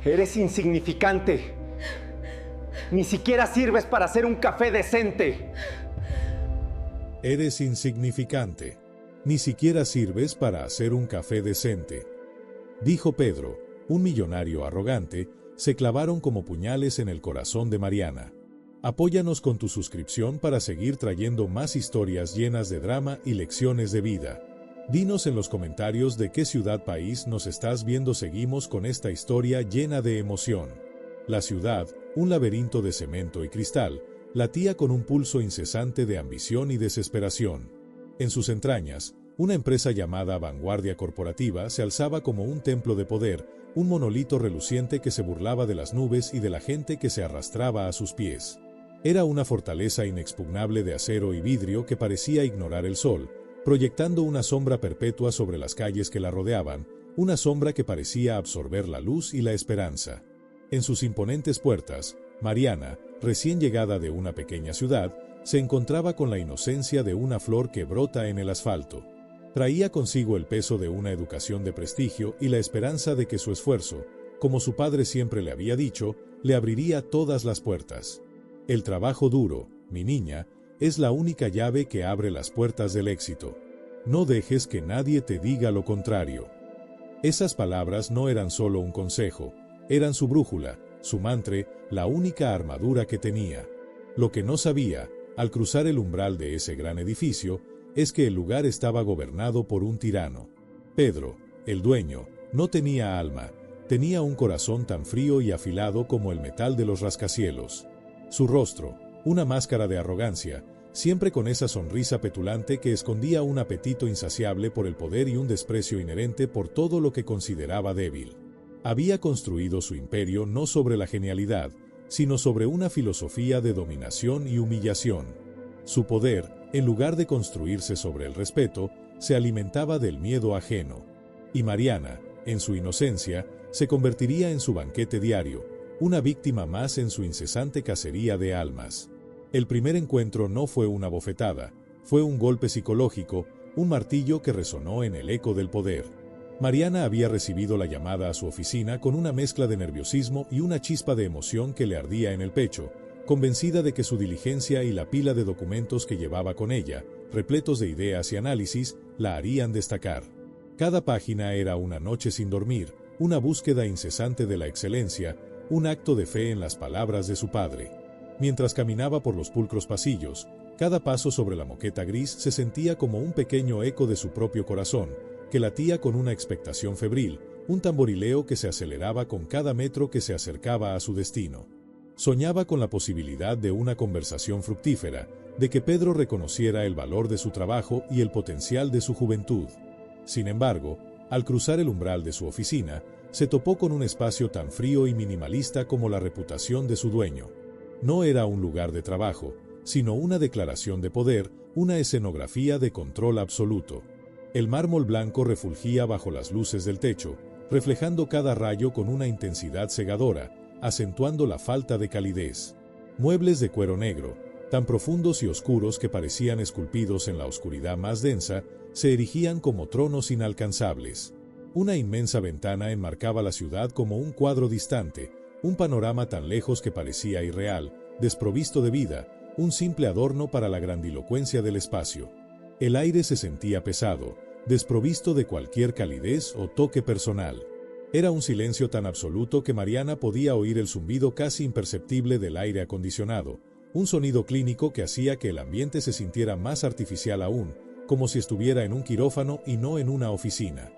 Eres insignificante. Ni siquiera sirves para hacer un café decente. Eres insignificante. Ni siquiera sirves para hacer un café decente. Dijo Pedro, un millonario arrogante, se clavaron como puñales en el corazón de Mariana. Apóyanos con tu suscripción para seguir trayendo más historias llenas de drama y lecciones de vida. Dinos en los comentarios de qué ciudad país nos estás viendo. Seguimos con esta historia llena de emoción. La ciudad, un laberinto de cemento y cristal, latía con un pulso incesante de ambición y desesperación. En sus entrañas, una empresa llamada Vanguardia Corporativa se alzaba como un templo de poder, un monolito reluciente que se burlaba de las nubes y de la gente que se arrastraba a sus pies. Era una fortaleza inexpugnable de acero y vidrio que parecía ignorar el sol, proyectando una sombra perpetua sobre las calles que la rodeaban, una sombra que parecía absorber la luz y la esperanza. En sus imponentes puertas, Mariana, recién llegada de una pequeña ciudad, se encontraba con la inocencia de una flor que brota en el asfalto. Traía consigo el peso de una educación de prestigio y la esperanza de que su esfuerzo, como su padre siempre le había dicho, le abriría todas las puertas. El trabajo duro, mi niña, es la única llave que abre las puertas del éxito. No dejes que nadie te diga lo contrario. Esas palabras no eran solo un consejo, eran su brújula, su mantra, la única armadura que tenía. Lo que no sabía, al cruzar el umbral de ese gran edificio, es que el lugar estaba gobernado por un tirano. Pedro, el dueño, no tenía alma, tenía un corazón tan frío y afilado como el metal de los rascacielos. Su rostro, una máscara de arrogancia, siempre con esa sonrisa petulante que escondía un apetito insaciable por el poder y un desprecio inherente por todo lo que consideraba débil. Había construido su imperio no sobre la genialidad, sino sobre una filosofía de dominación y humillación. Su poder, en lugar de construirse sobre el respeto, se alimentaba del miedo ajeno. Y Mariana, en su inocencia, se convertiría en su banquete diario, una víctima más en su incesante cacería de almas. El primer encuentro no fue una bofetada, fue un golpe psicológico, un martillo que resonó en el eco del poder. Mariana había recibido la llamada a su oficina con una mezcla de nerviosismo y una chispa de emoción que le ardía en el pecho, convencida de que su diligencia y la pila de documentos que llevaba con ella, repletos de ideas y análisis, la harían destacar. Cada página era una noche sin dormir, una búsqueda incesante de la excelencia, un acto de fe en las palabras de su padre. Mientras caminaba por los pulcros pasillos, cada paso sobre la moqueta gris se sentía como un pequeño eco de su propio corazón, que latía con una expectación febril, un tamborileo que se aceleraba con cada metro que se acercaba a su destino. Soñaba con la posibilidad de una conversación fructífera, de que Pedro reconociera el valor de su trabajo y el potencial de su juventud. Sin embargo, al cruzar el umbral de su oficina, se topó con un espacio tan frío y minimalista como la reputación de su dueño. No era un lugar de trabajo, sino una declaración de poder, una escenografía de control absoluto. El mármol blanco refulgía bajo las luces del techo, reflejando cada rayo con una intensidad cegadora, acentuando la falta de calidez. Muebles de cuero negro, tan profundos y oscuros que parecían esculpidos en la oscuridad más densa, se erigían como tronos inalcanzables. Una inmensa ventana enmarcaba la ciudad como un cuadro distante, un panorama tan lejos que parecía irreal, desprovisto de vida, un simple adorno para la grandilocuencia del espacio. El aire se sentía pesado, desprovisto de cualquier calidez o toque personal. Era un silencio tan absoluto que Mariana podía oír el zumbido casi imperceptible del aire acondicionado, un sonido clínico que hacía que el ambiente se sintiera más artificial aún, como si estuviera en un quirófano y no en una oficina.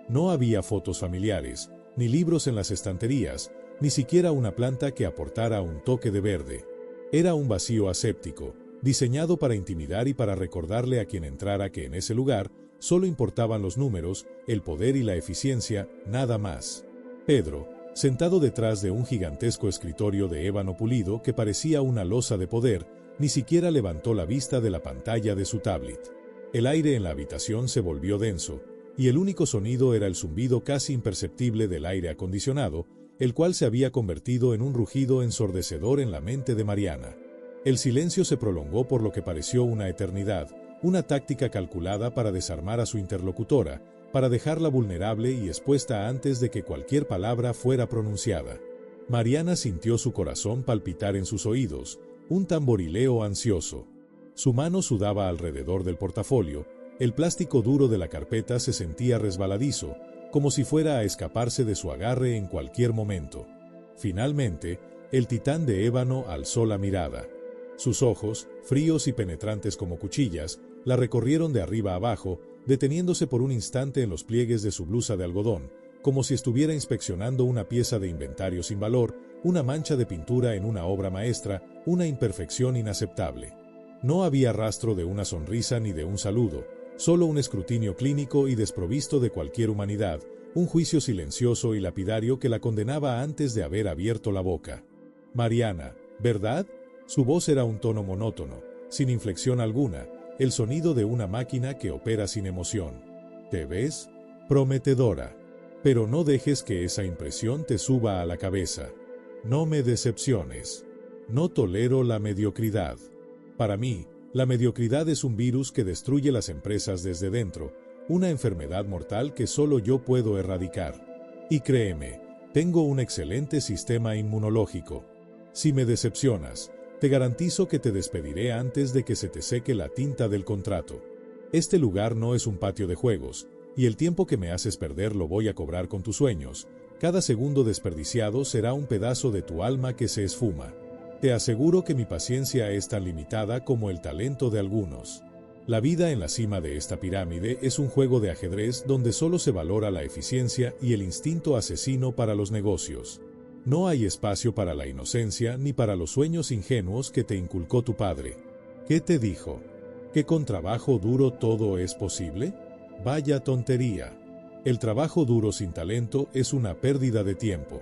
No había fotos familiares, ni libros en las estanterías, ni siquiera una planta que aportara un toque de verde. Era un vacío aséptico, diseñado para intimidar y para recordarle a quien entrara que en ese lugar solo importaban los números, el poder y la eficiencia, nada más. Pedro, sentado detrás de un gigantesco escritorio de ébano pulido que parecía una losa de poder, ni siquiera levantó la vista de la pantalla de su tablet. El aire en la habitación se volvió denso, y el único sonido era el zumbido casi imperceptible del aire acondicionado, el cual se había convertido en un rugido ensordecedor en la mente de Mariana. El silencio se prolongó por lo que pareció una eternidad, una táctica calculada para desarmar a su interlocutora, para dejarla vulnerable y expuesta antes de que cualquier palabra fuera pronunciada. Mariana sintió su corazón palpitar en sus oídos, un tamborileo ansioso. Su mano sudaba alrededor del portafolio, el plástico duro de la carpeta se sentía resbaladizo, como si fuera a escaparse de su agarre en cualquier momento. Finalmente, el titán de ébano alzó la mirada. Sus ojos, fríos y penetrantes como cuchillas, la recorrieron de arriba a abajo, deteniéndose por un instante en los pliegues de su blusa de algodón, como si estuviera inspeccionando una pieza de inventario sin valor, una mancha de pintura en una obra maestra, una imperfección inaceptable. No había rastro de una sonrisa ni de un saludo, solo un escrutinio clínico y desprovisto de cualquier humanidad, un juicio silencioso y lapidario que la condenaba antes de haber abierto la boca. Mariana, ¿verdad? Su voz era un tono monótono, sin inflexión alguna, el sonido de una máquina que opera sin emoción. ¿Te ves? Prometedora. Pero no dejes que esa impresión te suba a la cabeza. No me decepciones. No tolero la mediocridad. Para mí, la mediocridad es un virus que destruye las empresas desde dentro, una enfermedad mortal que solo yo puedo erradicar. Y créeme, tengo un excelente sistema inmunológico. Si me decepcionas, te garantizo que te despediré antes de que se te seque la tinta del contrato. Este lugar no es un patio de juegos, y el tiempo que me haces perder lo voy a cobrar con tus sueños. Cada segundo desperdiciado será un pedazo de tu alma que se esfuma. Te aseguro que mi paciencia es tan limitada como el talento de algunos. La vida en la cima de esta pirámide es un juego de ajedrez donde solo se valora la eficiencia y el instinto asesino para los negocios. No hay espacio para la inocencia ni para los sueños ingenuos que te inculcó tu padre. ¿Qué te dijo? ¿Que con trabajo duro todo es posible? Vaya tontería. El trabajo duro sin talento es una pérdida de tiempo.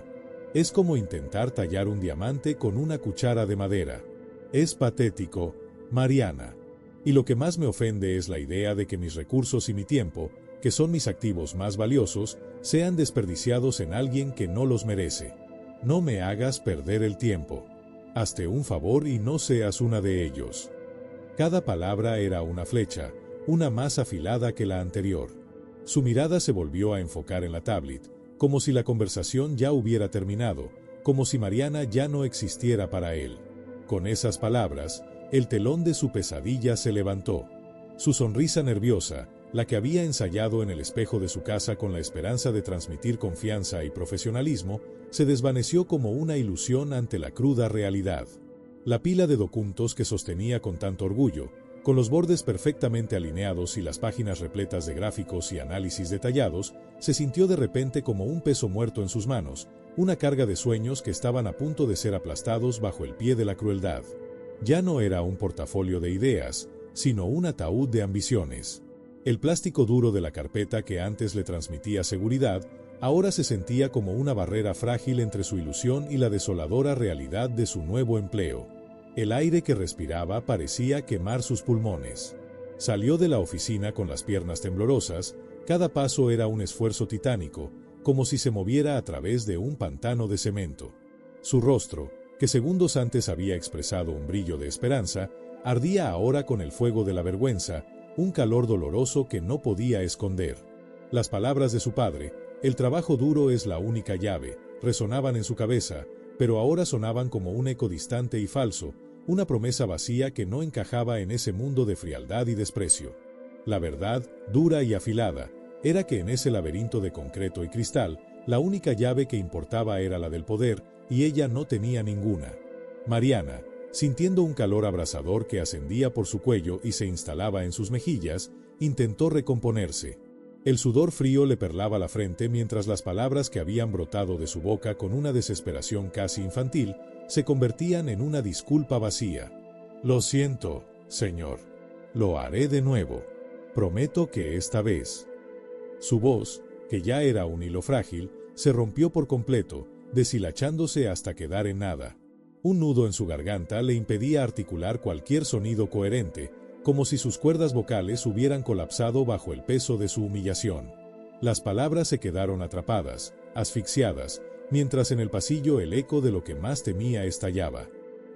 Es como intentar tallar un diamante con una cuchara de madera. Es patético, Mariana. Y lo que más me ofende es la idea de que mis recursos y mi tiempo, que son mis activos más valiosos, sean desperdiciados en alguien que no los merece. No me hagas perder el tiempo. Hazte un favor y no seas una de ellos. Cada palabra era una flecha, una más afilada que la anterior. Su mirada se volvió a enfocar en la tablet, como si la conversación ya hubiera terminado, como si Mariana ya no existiera para él. Con esas palabras, el telón de su pesadilla se levantó. Su sonrisa nerviosa, la que había ensayado en el espejo de su casa con la esperanza de transmitir confianza y profesionalismo, se desvaneció como una ilusión ante la cruda realidad. La pila de documentos que sostenía con tanto orgullo, con los bordes perfectamente alineados y las páginas repletas de gráficos y análisis detallados, se sintió de repente como un peso muerto en sus manos, una carga de sueños que estaban a punto de ser aplastados bajo el pie de la crueldad. Ya no era un portafolio de ideas, sino un ataúd de ambiciones. El plástico duro de la carpeta que antes le transmitía seguridad, ahora se sentía como una barrera frágil entre su ilusión y la desoladora realidad de su nuevo empleo. El aire que respiraba parecía quemar sus pulmones. Salió de la oficina con las piernas temblorosas, cada paso era un esfuerzo titánico, como si se moviera a través de un pantano de cemento. Su rostro, que segundos antes había expresado un brillo de esperanza, ardía ahora con el fuego de la vergüenza, un calor doloroso que no podía esconder. Las palabras de su padre, el trabajo duro es la única llave, resonaban en su cabeza, pero ahora sonaban como un eco distante y falso, una promesa vacía que no encajaba en ese mundo de frialdad y desprecio. La verdad, dura y afilada, era que en ese laberinto de concreto y cristal, la única llave que importaba era la del poder, y ella no tenía ninguna. Mariana, sintiendo un calor abrasador que ascendía por su cuello y se instalaba en sus mejillas, intentó recomponerse. El sudor frío le perlaba la frente mientras las palabras que habían brotado de su boca con una desesperación casi infantil se convertían en una disculpa vacía. Lo siento, señor. Lo haré de nuevo. Prometo que esta vez. Su voz, que ya era un hilo frágil, se rompió por completo, deshilachándose hasta quedar en nada. Un nudo en su garganta le impedía articular cualquier sonido coherente, como si sus cuerdas vocales hubieran colapsado bajo el peso de su humillación. Las palabras se quedaron atrapadas, asfixiadas, mientras en el pasillo el eco de lo que más temía estallaba.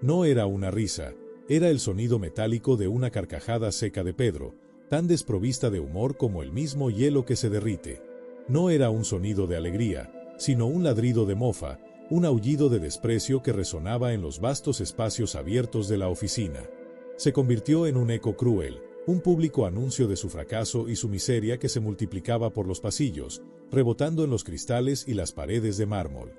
No era una risa, era el sonido metálico de una carcajada seca de Pedro, tan desprovista de humor como el mismo hielo que se derrite. No era un sonido de alegría, sino un ladrido de mofa, un aullido de desprecio que resonaba en los vastos espacios abiertos de la oficina. Se convirtió en un eco cruel, un público anuncio de su fracaso y su miseria que se multiplicaba por los pasillos, rebotando en los cristales y las paredes de mármol.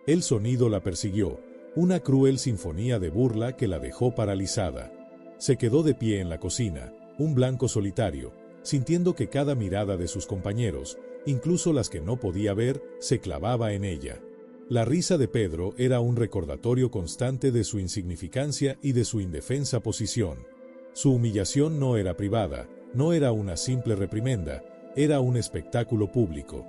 El sonido la persiguió, una cruel sinfonía de burla que la dejó paralizada. Se quedó de pie en la cocina, un blanco solitario, sintiendo que cada mirada de sus compañeros, incluso las que no podía ver, se clavaba en ella. La risa de Pedro era un recordatorio constante de su insignificancia y de su indefensa posición. Su humillación no era privada, no era una simple reprimenda, era un espectáculo público.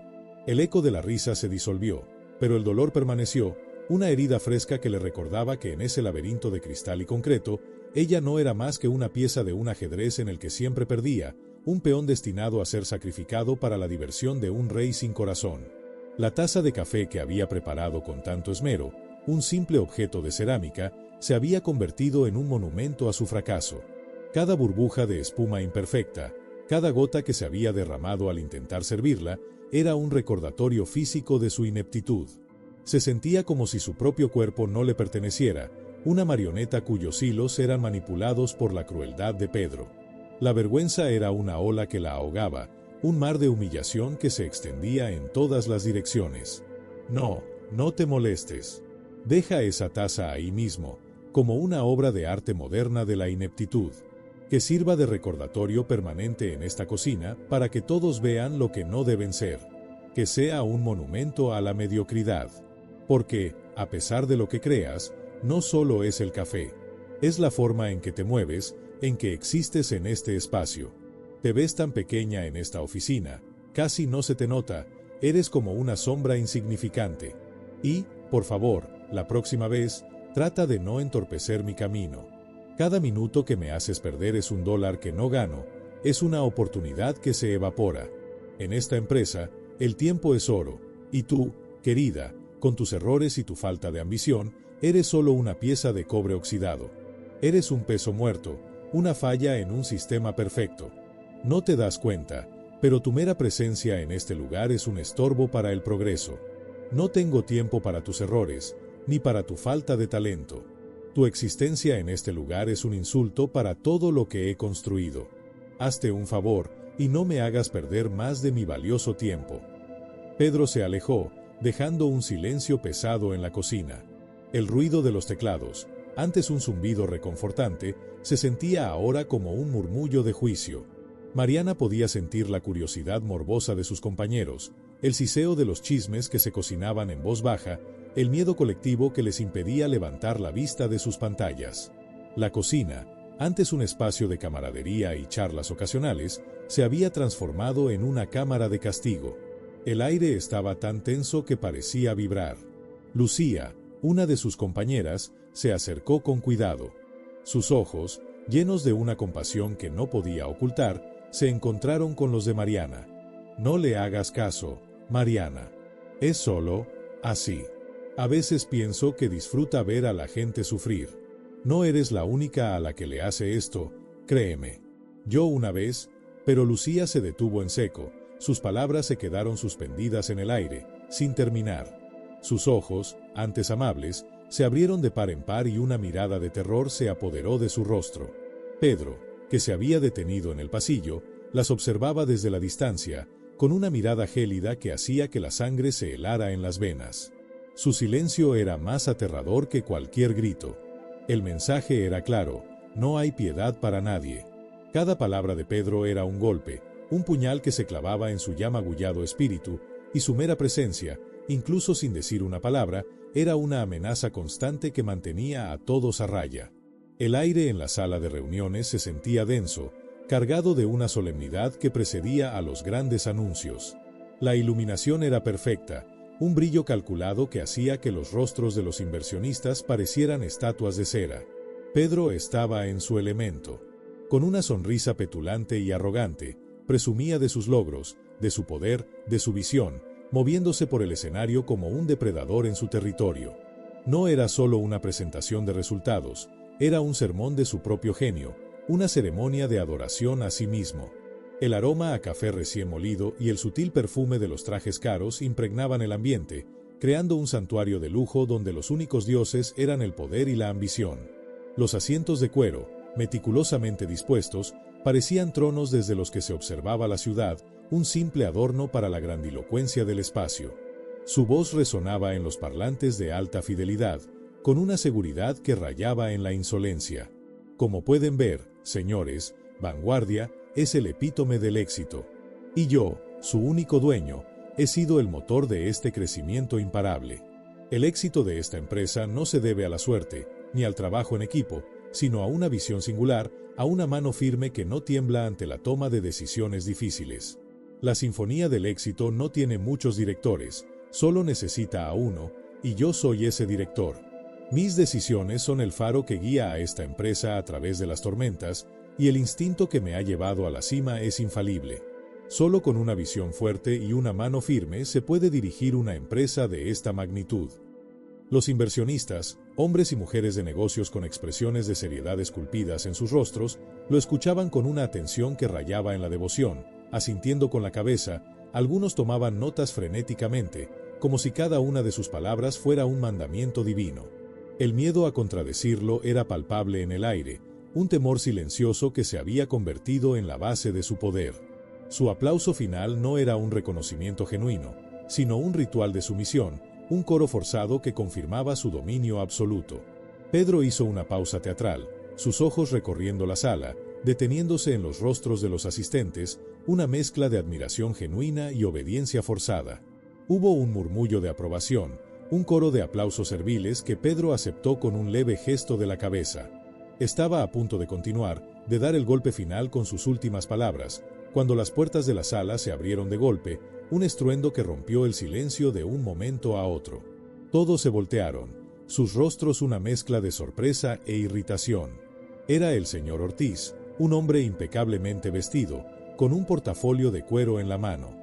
El eco de la risa se disolvió, pero el dolor permaneció, una herida fresca que le recordaba que en ese laberinto de cristal y concreto, ella no era más que una pieza de un ajedrez en el que siempre perdía, un peón destinado a ser sacrificado para la diversión de un rey sin corazón. La taza de café que había preparado con tanto esmero, un simple objeto de cerámica, se había convertido en un monumento a su fracaso. Cada burbuja de espuma imperfecta, cada gota que se había derramado al intentar servirla, era un recordatorio físico de su ineptitud. Se sentía como si su propio cuerpo no le perteneciera, una marioneta cuyos hilos eran manipulados por la crueldad de Pedro. La vergüenza era una ola que la ahogaba, un mar de humillación que se extendía en todas las direcciones. No, no te molestes. Deja esa taza ahí mismo, como una obra de arte moderna de la ineptitud, que sirva de recordatorio permanente en esta cocina para que todos vean lo que no deben ser, que sea un monumento a la mediocridad. Porque, a pesar de lo que creas, no solo es el café, es la forma en que te mueves, en que existes en este espacio. Te ves tan pequeña en esta oficina, casi no se te nota, eres como una sombra insignificante. Y, por favor, la próxima vez, trata de no entorpecer mi camino. Cada minuto que me haces perder es $1 que no gano, es una oportunidad que se evapora. En esta empresa, el tiempo es oro, y tú, querida, con tus errores y tu falta de ambición, eres solo una pieza de cobre oxidado. Eres un peso muerto, una falla en un sistema perfecto. No te das cuenta, pero tu mera presencia en este lugar es un estorbo para el progreso. No tengo tiempo para tus errores, ni para tu falta de talento. Tu existencia en este lugar es un insulto para todo lo que he construido. Hazte un favor, y no me hagas perder más de mi valioso tiempo. Pedro se alejó, dejando un silencio pesado en la cocina. El ruido de los teclados, antes un zumbido reconfortante, se sentía ahora como un murmullo de juicio. Mariana podía sentir la curiosidad morbosa de sus compañeros, el siseo de los chismes que se cocinaban en voz baja, el miedo colectivo que les impedía levantar la vista de sus pantallas. La cocina, antes un espacio de camaradería y charlas ocasionales, se había transformado en una cámara de castigo. El aire estaba tan tenso que parecía vibrar. Lucía, una de sus compañeras, se acercó con cuidado. Sus ojos, llenos de una compasión que no podía ocultar, se encontraron con los de Mariana. No le hagas caso, Mariana. Es solo, así. A veces pienso que disfruta ver a la gente sufrir. No eres la única a la que le hace esto, créeme. Yo una vez, pero Lucía se detuvo en seco, sus palabras se quedaron suspendidas en el aire, sin terminar. Sus ojos, antes amables, se abrieron de par en par y una mirada de terror se apoderó de su rostro. Pedro, que se había detenido en el pasillo, las observaba desde la distancia, con una mirada gélida que hacía que la sangre se helara en las venas. Su silencio era más aterrador que cualquier grito. El mensaje era claro, no hay piedad para nadie. Cada palabra de Pedro era un golpe, un puñal que se clavaba en su ya magullado espíritu, y su mera presencia, incluso sin decir una palabra, era una amenaza constante que mantenía a todos a raya. El aire en la sala de reuniones se sentía denso, cargado de una solemnidad que precedía a los grandes anuncios. La iluminación era perfecta, un brillo calculado que hacía que los rostros de los inversionistas parecieran estatuas de cera. Pedro estaba en su elemento. Con una sonrisa petulante y arrogante, presumía de sus logros, de su poder, de su visión, moviéndose por el escenario como un depredador en su territorio. No era solo una presentación de resultados, era un sermón de su propio genio, una ceremonia de adoración a sí mismo. El aroma a café recién molido y el sutil perfume de los trajes caros impregnaban el ambiente, creando un santuario de lujo donde los únicos dioses eran el poder y la ambición. Los asientos de cuero, meticulosamente dispuestos, parecían tronos desde los que se observaba la ciudad, un simple adorno para la grandilocuencia del espacio. Su voz resonaba en los parlantes de alta fidelidad, con una seguridad que rayaba en la insolencia. Como pueden ver, señores, Vanguardia es el epítome del éxito. Y yo, su único dueño, he sido el motor de este crecimiento imparable. El éxito de esta empresa no se debe a la suerte, ni al trabajo en equipo, sino a una visión singular, a una mano firme que no tiembla ante la toma de decisiones difíciles. La Sinfonía del Éxito no tiene muchos directores, solo necesita a uno, y yo soy ese director. Mis decisiones son el faro que guía a esta empresa a través de las tormentas, y el instinto que me ha llevado a la cima es infalible. Solo con una visión fuerte y una mano firme se puede dirigir una empresa de esta magnitud. Los inversionistas, hombres y mujeres de negocios con expresiones de seriedad esculpidas en sus rostros, lo escuchaban con una atención que rayaba en la devoción, asintiendo con la cabeza. Algunos tomaban notas frenéticamente, como si cada una de sus palabras fuera un mandamiento divino. El miedo a contradecirlo era palpable en el aire, un temor silencioso que se había convertido en la base de su poder. Su aplauso final no era un reconocimiento genuino, sino un ritual de sumisión, un coro forzado que confirmaba su dominio absoluto. Pedro hizo una pausa teatral, sus ojos recorriendo la sala, deteniéndose en los rostros de los asistentes, una mezcla de admiración genuina y obediencia forzada. Hubo un murmullo de aprobación, un coro de aplausos serviles que Pedro aceptó con un leve gesto de la cabeza. Estaba a punto de continuar, de dar el golpe final con sus últimas palabras, cuando las puertas de la sala se abrieron de golpe, un estruendo que rompió el silencio de un momento a otro. Todos se voltearon, sus rostros una mezcla de sorpresa e irritación. Era el señor Ortiz, un hombre impecablemente vestido, con un portafolio de cuero en la mano.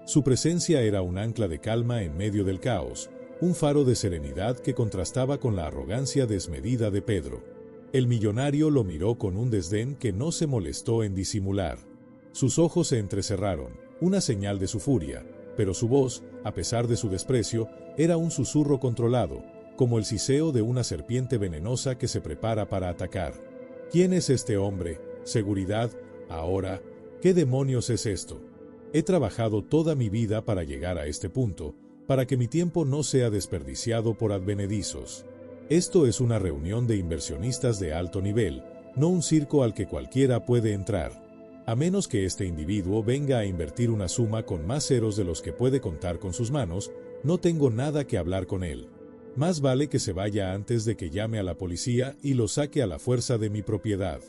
Su presencia era un ancla de calma en medio del caos, un faro de serenidad que contrastaba con la arrogancia desmedida de Pedro. El millonario lo miró con un desdén que no se molestó en disimular. Sus ojos se entrecerraron, una señal de su furia, pero su voz, a pesar de su desprecio, era un susurro controlado, como el siseo de una serpiente venenosa que se prepara para atacar. ¿Quién es este hombre? ¿Seguridad? Ahora, ¿qué demonios es esto? He trabajado toda mi vida para llegar a este punto, para que mi tiempo no sea desperdiciado por advenedizos. Esto es una reunión de inversionistas de alto nivel, no un circo al que cualquiera puede entrar. A menos que este individuo venga a invertir una suma con más ceros de los que puede contar con sus manos, no tengo nada que hablar con él. Más vale que se vaya antes de que llame a la policía y lo saque a la fuerza de mi propiedad.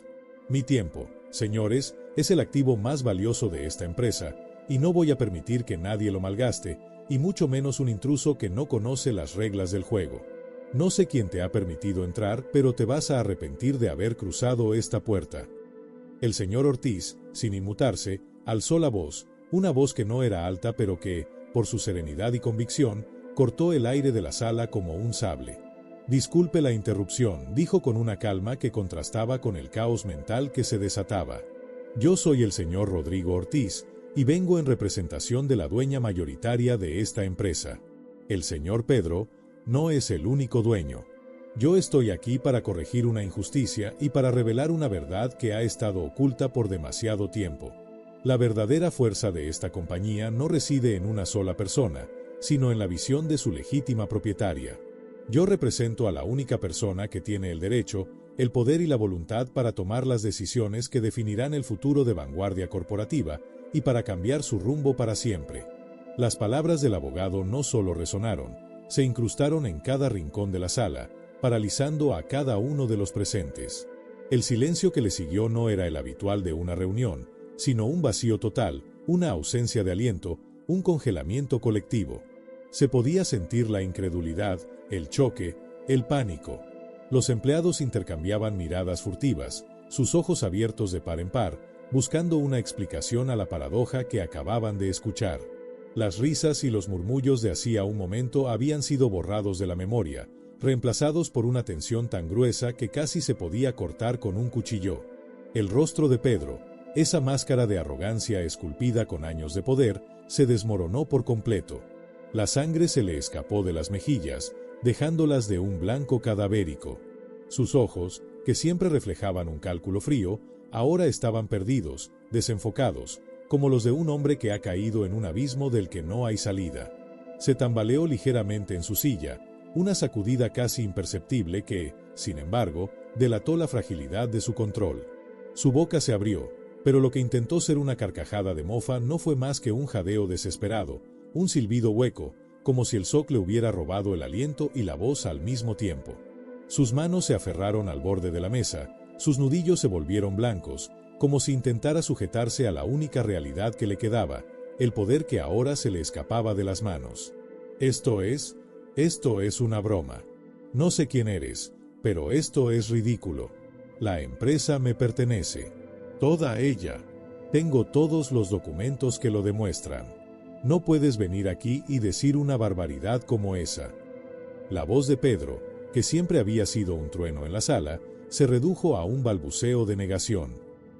Mi tiempo, señores, es el activo más valioso de esta empresa, y no voy a permitir que nadie lo malgaste, y mucho menos un intruso que no conoce las reglas del juego. No sé quién te ha permitido entrar, pero te vas a arrepentir de haber cruzado esta puerta. El señor Ortiz, sin inmutarse, alzó la voz, una voz que no era alta pero que, por su serenidad y convicción, cortó el aire de la sala como un sable. Disculpe la interrupción, dijo con una calma que contrastaba con el caos mental que se desataba. Yo soy el señor Rodrigo Ortiz, y vengo en representación de la dueña mayoritaria de esta empresa. El señor Pedro no es el único dueño. Yo estoy aquí para corregir una injusticia y para revelar una verdad que ha estado oculta por demasiado tiempo. La verdadera fuerza de esta compañía no reside en una sola persona, sino en la visión de su legítima propietaria. Yo represento a la única persona que tiene el derecho, el poder y la voluntad para tomar las decisiones que definirán el futuro de Vanguardia Corporativa y para cambiar su rumbo para siempre. Las palabras del abogado no solo resonaron, se incrustaron en cada rincón de la sala, paralizando a cada uno de los presentes. El silencio que le siguió no era el habitual de una reunión, sino un vacío total, una ausencia de aliento, un congelamiento colectivo. Se podía sentir la incredulidad, el choque, el pánico. Los empleados intercambiaban miradas furtivas, sus ojos abiertos de par en par, buscando una explicación a la paradoja que acababan de escuchar. Las risas y los murmullos de hacía un momento habían sido borrados de la memoria, reemplazados por una tensión tan gruesa que casi se podía cortar con un cuchillo. El rostro de Pedro, Esa máscara de arrogancia esculpida con años de poder se desmoronó por completo. La sangre se le escapó de las mejillas, dejándolas de un blanco cadavérico. Sus ojos, que siempre reflejaban un cálculo frío, ahora estaban perdidos, desenfocados, como los de un hombre que ha caído en un abismo del que no hay salida. Se tambaleó ligeramente en su silla, una sacudida casi imperceptible que, sin embargo, delató la fragilidad de su control. Su boca se abrió, pero lo que intentó ser una carcajada de mofa no fue más que un jadeo desesperado, un silbido hueco, como si el zoc le hubiera robado el aliento y la voz al mismo tiempo. Sus manos se aferraron al borde de la mesa, sus nudillos se volvieron blancos, como si intentara sujetarse a la única realidad que le quedaba, el poder que ahora se le escapaba de las manos. Esto es una broma. No sé quién eres, pero esto es ridículo. La empresa me pertenece. Toda ella. Tengo todos los documentos que lo demuestran. No puedes venir aquí y decir una barbaridad como esa. La voz de Pedro, que siempre había sido un trueno en la sala, se redujo a un balbuceo de negación.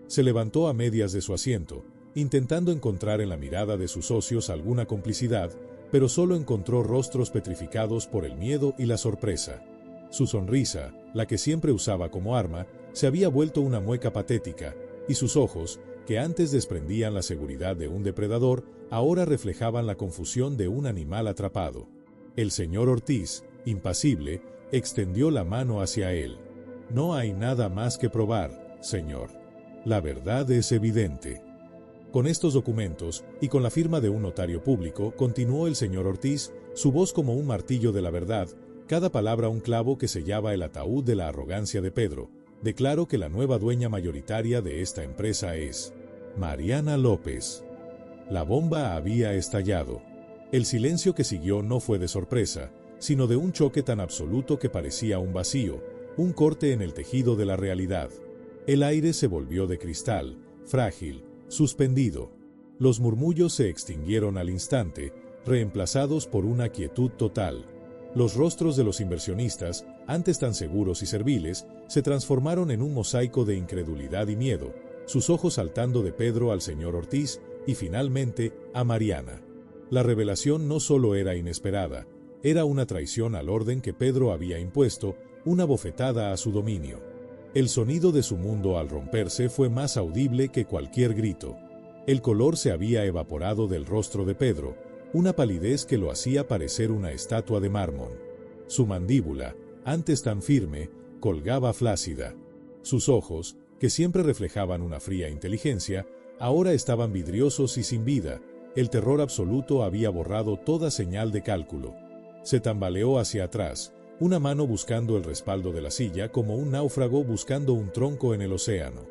Se levantó a medias de su asiento, intentando encontrar en la mirada de sus socios alguna complicidad, pero solo encontró rostros petrificados por el miedo y la sorpresa. Su sonrisa, la que siempre usaba como arma, se había vuelto una mueca patética, y sus ojos, que antes desprendían la seguridad de un depredador, ahora reflejaban la confusión de un animal atrapado. El señor Ortiz, impasible, extendió la mano hacia él. No hay nada más que probar, señor. La verdad es evidente. Con estos documentos, y con la firma de un notario público, continuó el señor Ortiz, su voz como un martillo de la verdad, cada palabra un clavo que sellaba el ataúd de la arrogancia de Pedro. Declaro que la nueva dueña mayoritaria de esta empresa es Mariana López. La bomba había estallado. El silencio que siguió no fue de sorpresa, sino de un choque tan absoluto que parecía un vacío, un corte en el tejido de la realidad. El aire se volvió de cristal, frágil, suspendido. Los murmullos se extinguieron al instante, reemplazados por una quietud total. Los rostros de los inversionistas, antes tan seguros y serviles, se transformaron en un mosaico de incredulidad y miedo, sus ojos saltando de Pedro al señor Ortiz y finalmente a Mariana. La revelación no solo era inesperada, era una traición al orden que Pedro había impuesto, una bofetada a su dominio. El sonido de su mundo al romperse fue más audible que cualquier grito. El color se había evaporado del rostro de Pedro, una palidez que lo hacía parecer una estatua de mármol. Su mandíbula, antes tan firme, colgaba flácida. Sus ojos, que siempre reflejaban una fría inteligencia, ahora estaban vidriosos y sin vida. El terror absoluto había borrado toda señal de cálculo. Se tambaleó hacia atrás, una mano buscando el respaldo de la silla como un náufrago buscando un tronco en el océano.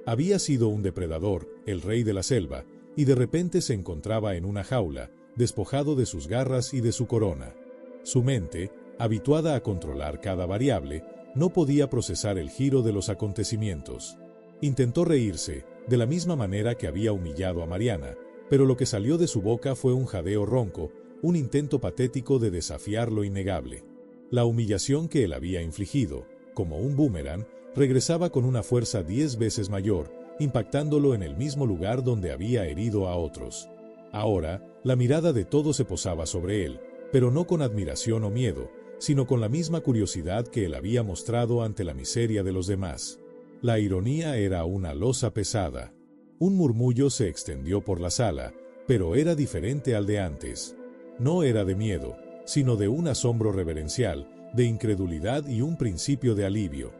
Había sido un depredador, el rey de la selva, y de repente se encontraba en una jaula, despojado de sus garras y de su corona. Su mente, habituada a controlar cada variable, no podía procesar el giro de los acontecimientos. Intentó reírse, de la misma manera que había humillado a Mariana, pero lo que salió de su boca fue un jadeo ronco, un intento patético de desafiar lo innegable. La humillación que él había infligido, como un boomerang, regresaba con una fuerza 10 veces mayor, impactándolo en el mismo lugar donde había herido a otros. Ahora, la mirada de todos se posaba sobre él, pero no con admiración o miedo, sino con la misma curiosidad que él había mostrado ante la miseria de los demás. La ironía era una losa pesada. Un murmullo se extendió por la sala, pero era diferente al de antes. No era de miedo, sino de un asombro reverencial, de incredulidad y un principio de alivio.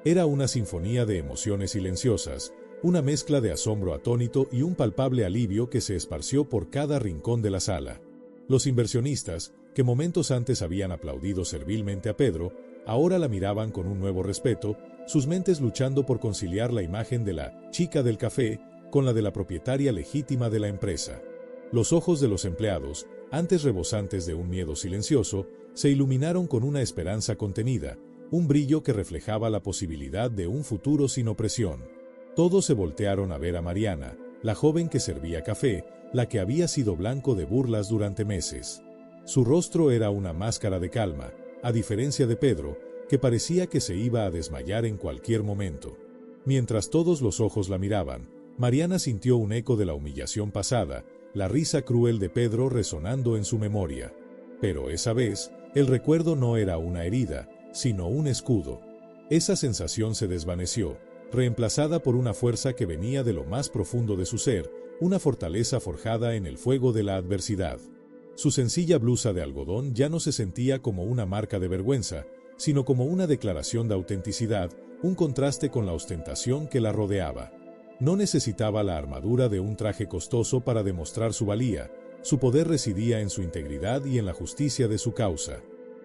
Era una sinfonía de emociones silenciosas, una mezcla de asombro atónito y un palpable alivio que se esparció por cada rincón de la sala. Los inversionistas, que momentos antes habían aplaudido servilmente a Pedro, ahora la miraban con un nuevo respeto, sus mentes luchando por conciliar la imagen de la chica del café con la de la propietaria legítima de la empresa. Los ojos de los empleados, antes rebosantes de un miedo silencioso, se iluminaron con una esperanza contenida, un brillo que reflejaba la posibilidad de un futuro sin opresión. Todos se voltearon a ver a Mariana, la joven que servía café, la que había sido blanco de burlas durante meses. Su rostro era una máscara de calma, a diferencia de Pedro, que parecía que se iba a desmayar en cualquier momento. Mientras todos los ojos la miraban, Mariana sintió un eco de la humillación pasada, la risa cruel de Pedro resonando en su memoria. Pero esa vez, el recuerdo no era una herida, sino un escudo. Esa sensación se desvaneció, reemplazada por una fuerza que venía de lo más profundo de su ser, una fortaleza forjada en el fuego de la adversidad. Su sencilla blusa de algodón ya no se sentía como una marca de vergüenza, sino como una declaración de autenticidad, un contraste con la ostentación que la rodeaba. No necesitaba la armadura de un traje costoso para demostrar su valía, su poder residía en su integridad y en la justicia de su causa.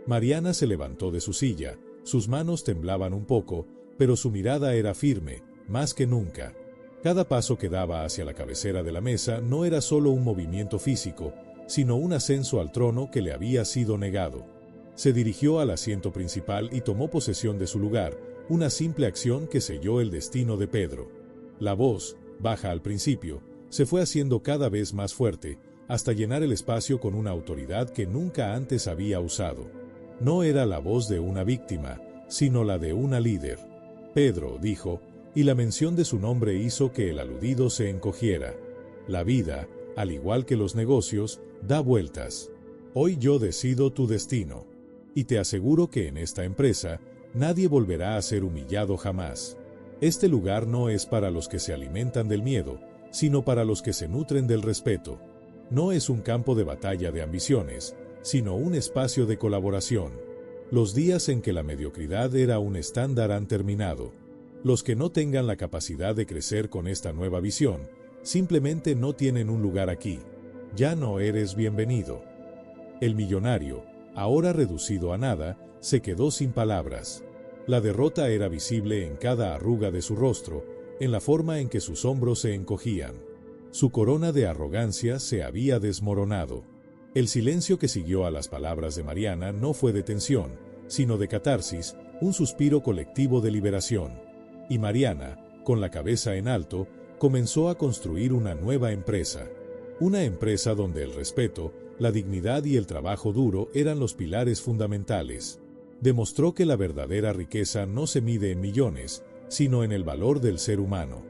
Mariana se levantó de su silla, sus manos temblaban un poco, pero su mirada era firme, más que nunca. Cada paso que daba hacia la cabecera de la mesa no era solo un movimiento físico, sino un ascenso al trono que le había sido negado. Se dirigió al asiento principal y tomó posesión de su lugar, una simple acción que selló el destino de Pedro. La voz, baja al principio, se fue haciendo cada vez más fuerte, hasta llenar el espacio con una autoridad que nunca antes había usado. No era la voz de una víctima, sino la de una líder. Pedro, dijo, y la mención de su nombre hizo que el aludido se encogiera. La vida, al igual que los negocios, da vueltas. Hoy yo decido tu destino. Y te aseguro que en esta empresa, nadie volverá a ser humillado jamás. Este lugar no es para los que se alimentan del miedo, sino para los que se nutren del respeto. No es un campo de batalla de ambiciones, sino un espacio de colaboración. Los días en que la mediocridad era un estándar han terminado. Los que no tengan la capacidad de crecer con esta nueva visión, simplemente no tienen un lugar aquí. Ya no eres bienvenido. El millonario, ahora reducido a nada, se quedó sin palabras. La derrota era visible en cada arruga de su rostro, en la forma en que sus hombros se encogían. Su corona de arrogancia se había desmoronado. El silencio que siguió a las palabras de Mariana no fue de tensión, sino de catarsis, un suspiro colectivo de liberación. Y Mariana, con la cabeza en alto, comenzó a construir una nueva empresa. Una empresa donde el respeto, la dignidad y el trabajo duro eran los pilares fundamentales. Demostró que la verdadera riqueza no se mide en millones, sino en el valor del ser humano.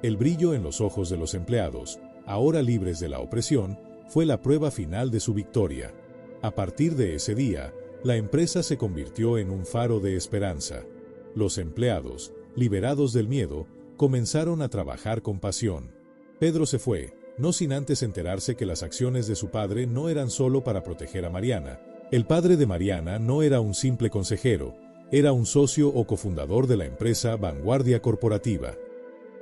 El brillo en los ojos de los empleados, ahora libres de la opresión, fue la prueba final de su victoria. A partir de ese día, la empresa se convirtió en un faro de esperanza. Los empleados, liberados del miedo, comenzaron a trabajar con pasión. Pedro se fue, no sin antes enterarse que las acciones de su padre no eran solo para proteger a Mariana. El padre de Mariana no era un simple consejero, era un socio o cofundador de la empresa Vanguardia Corporativa.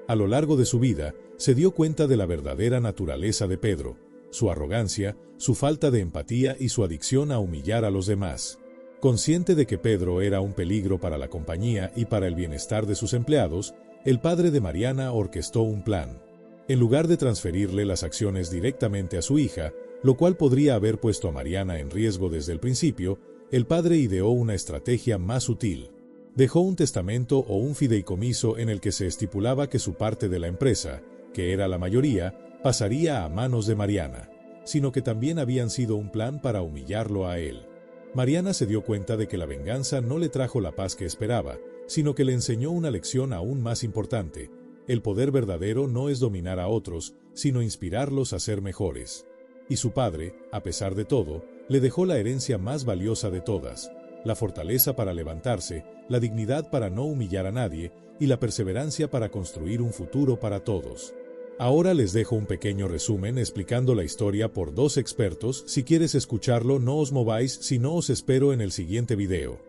A lo largo de su vida, se dio cuenta de la verdadera naturaleza de Pedro, su arrogancia, su falta de empatía y su adicción a humillar a los demás. Consciente de que Pedro era un peligro para la compañía y para el bienestar de sus empleados, el padre de Mariana orquestó un plan. En lugar de transferirle las acciones directamente a su hija, lo cual podría haber puesto a Mariana en riesgo desde el principio, el padre ideó una estrategia más sutil. Dejó un testamento o un fideicomiso en el que se estipulaba que su parte de la empresa, que era la mayoría, pasaría a manos de Mariana, sino que también habían sido un plan para humillarlo a él. Mariana se dio cuenta de que la venganza no le trajo la paz que esperaba, sino que le enseñó una lección aún más importante. El poder verdadero no es dominar a otros, sino inspirarlos a ser mejores. Y su padre, a pesar de todo, le dejó la herencia más valiosa de todas, la fortaleza para levantarse, la dignidad para no humillar a nadie y la perseverancia para construir un futuro para todos. Ahora les dejo un pequeño resumen explicando la historia por dos expertos. Si quieres escucharlo, no os mováis, si no os espero en el siguiente video.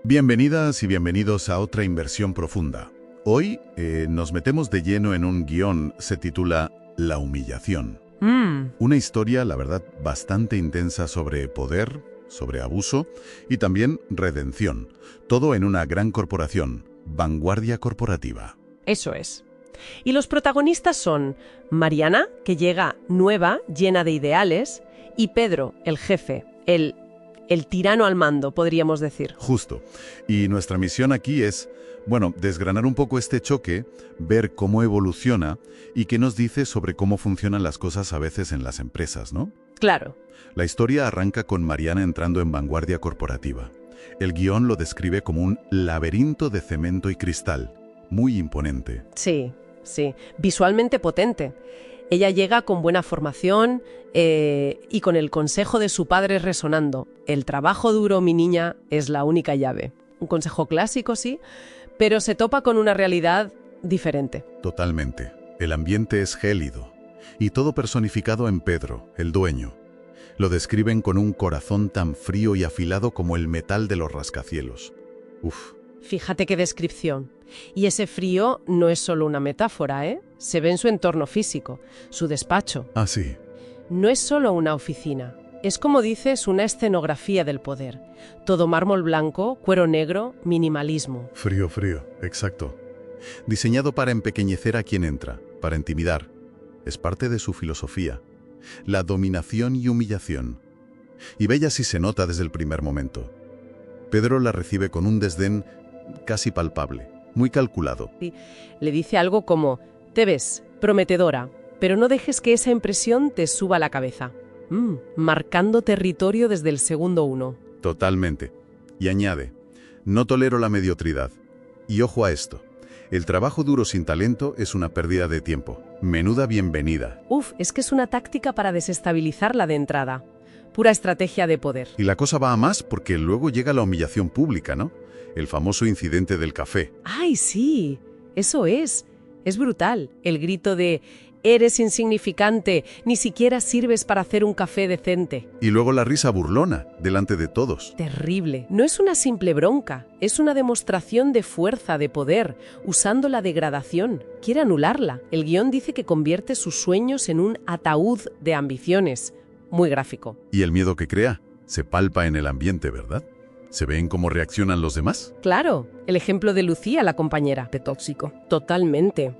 Bienvenidas y bienvenidos a otra inversión profunda. Hoy nos metemos de lleno en un guión, se titula La humillación. Una historia, la verdad, bastante intensa sobre poder, sobre abuso y también redención. Todo en una gran corporación, Vanguardia Corporativa. Eso es. Y los protagonistas son Mariana, que llega nueva, llena de ideales, y Pedro, el jefe, el tirano al mando, podríamos decir. Justo. Y nuestra misión aquí es, desgranar un poco este choque, ver cómo evoluciona y qué nos dice sobre cómo funcionan las cosas a veces en las empresas, ¿no? Claro. La historia arranca con Mariana entrando en Vanguardia Corporativa. El guión lo describe como un laberinto de cemento y cristal, muy imponente. Sí. sí. Visualmente potente. Ella llega con buena formación y con el consejo de su padre resonando. El trabajo duro, mi niña, es la única llave. Un consejo clásico, sí, pero se topa con una realidad diferente. Totalmente. El ambiente es gélido. Y todo personificado en Pedro, el dueño. Lo describen con un corazón tan frío y afilado como el metal de los rascacielos. Uf. Fíjate qué descripción. Y ese frío no es solo una metáfora, ¿eh? Se ve en su entorno físico, su despacho. Ah, sí. No es solo una oficina. Es, como dices, una escenografía del poder. Todo mármol blanco, cuero negro, minimalismo. Frío, exacto. Diseñado para empequeñecer a quien entra, para intimidar. Es parte de su filosofía. La dominación y humillación. Y Bella sí se nota desde el primer momento. Pedro la recibe con un desdén casi palpable, muy calculado. Le dice algo como, te ves, prometedora, pero no dejes que esa impresión te suba a la cabeza. Marcando territorio desde el segundo uno. Totalmente. Y añade, no tolero la mediocridad. Y ojo a esto, el trabajo duro sin talento es una pérdida de tiempo. Menuda bienvenida. Es que es una táctica para desestabilizarla de entrada. Pura estrategia de poder. Y la cosa va a más porque luego llega la humillación pública, ¿no? El famoso incidente del café. ¡Ay, sí! Eso es. Es brutal. El grito de «Eres insignificante, ni siquiera sirves para hacer un café decente». Y luego la risa burlona, delante de todos. Terrible. No es una simple bronca, es una demostración de fuerza, de poder, usando la degradación. Quiere anularla. El guión dice que convierte sus sueños en un ataúd de ambiciones. Muy gráfico. Y el miedo que crea se palpa en el ambiente, ¿verdad? ¿Se ven cómo reaccionan los demás? Claro, el ejemplo de Lucía, la compañera. De tóxico. Totalmente.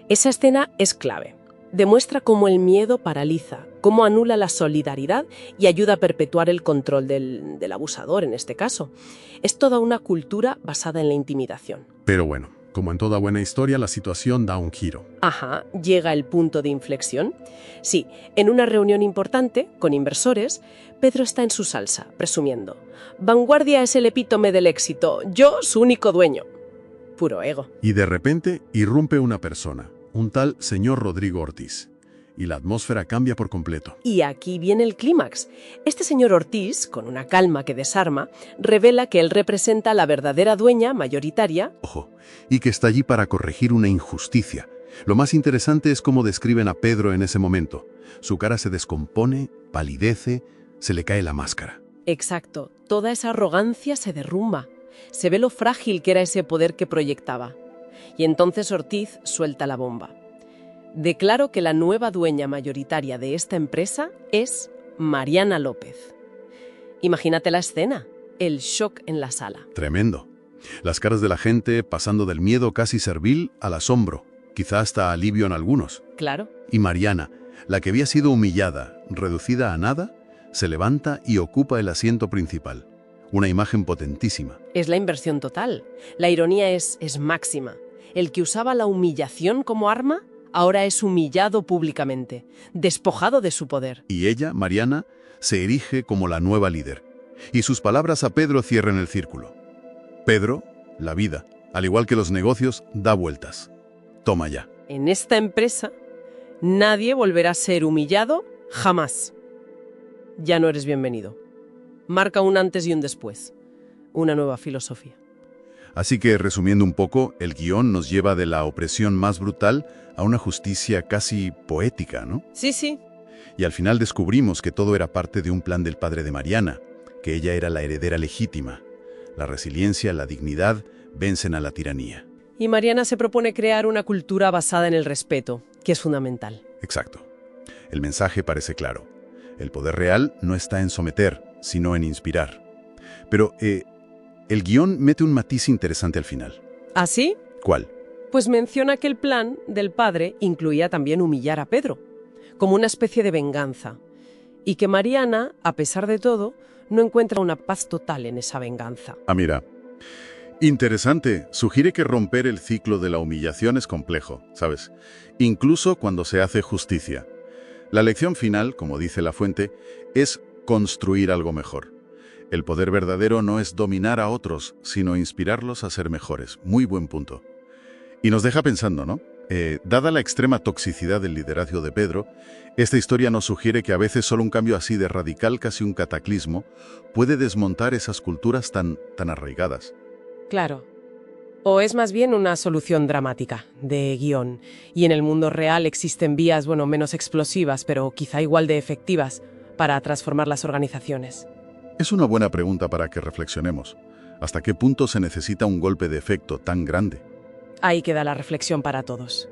Esa escena es clave. Demuestra cómo el miedo paraliza, cómo anula la solidaridad y ayuda a perpetuar el control del abusador, en este caso. Es toda una cultura basada en la intimidación. Pero bueno, como en toda buena historia, la situación da un giro. Ajá, llega el punto de inflexión. Sí, en una reunión importante, con inversores, Pedro está en su salsa, presumiendo. Vanguardia es el epítome del éxito, yo su único dueño. Puro ego. Y de repente irrumpe una persona, un tal señor Rodrigo Ortiz. Y la atmósfera cambia por completo. Y aquí viene el clímax. Este señor Ortiz, con una calma que desarma, revela que él representa a la verdadera dueña mayoritaria. Ojo, y que está allí para corregir una injusticia. Lo más interesante es cómo describen a Pedro en ese momento. Su cara se descompone, palidece, se le cae la máscara. Exacto, toda esa arrogancia se derrumba. Se ve lo frágil que era ese poder que proyectaba. Y entonces Ortiz suelta la bomba. Declaro que la nueva dueña mayoritaria de esta empresa es Mariana López. Imagínate la escena, el shock en la sala. Tremendo. Las caras de la gente pasando del miedo casi servil al asombro, quizá hasta alivio en algunos. Claro. Y Mariana, la que había sido humillada, reducida a nada, se levanta y ocupa el asiento principal. Una imagen potentísima. Es la inversión total. La ironía es máxima. El que usaba la humillación como arma, ahora es humillado públicamente, despojado de su poder. Y ella, Mariana, se erige como la nueva líder. Y sus palabras a Pedro cierran el círculo. Pedro, la vida, al igual que los negocios, da vueltas. Toma ya. En esta empresa, nadie volverá a ser humillado jamás. Ya no eres bienvenido. Marca un antes y un después. Una nueva filosofía. Así que, resumiendo un poco, el guión nos lleva de la opresión más brutal a una justicia casi poética, ¿no? Sí, sí. Y al final descubrimos que todo era parte de un plan del padre de Mariana, que ella era la heredera legítima. La resiliencia, la dignidad, vencen a la tiranía. Y Mariana se propone crear una cultura basada en el respeto, que es fundamental. Exacto. El mensaje parece claro. El poder real no está en someter, sino en inspirar. Pero, el guión mete un matiz interesante al final. ¿Ah, sí? ¿Cuál? Pues menciona que el plan del padre incluía también humillar a Pedro, como una especie de venganza, y que Mariana, a pesar de todo, no encuentra una paz total en esa venganza. Ah, mira. Interesante. Sugiere que romper el ciclo de la humillación es complejo, ¿sabes? Incluso cuando se hace justicia. La lección final, como dice la fuente, es construir algo mejor. El poder verdadero no es dominar a otros, sino inspirarlos a ser mejores. Muy buen punto. Y nos deja pensando, ¿no? Dada la extrema toxicidad del liderazgo de Pedro, esta historia nos sugiere que a veces solo un cambio así de radical, casi un cataclismo, puede desmontar esas culturas tan arraigadas. Claro. O es más bien una solución dramática, de guión. Y en el mundo real existen vías, menos explosivas, pero quizá igual de efectivas, para transformar las organizaciones. Es una buena pregunta para que reflexionemos. ¿Hasta qué punto se necesita un golpe de efecto tan grande? Ahí queda la reflexión para todos.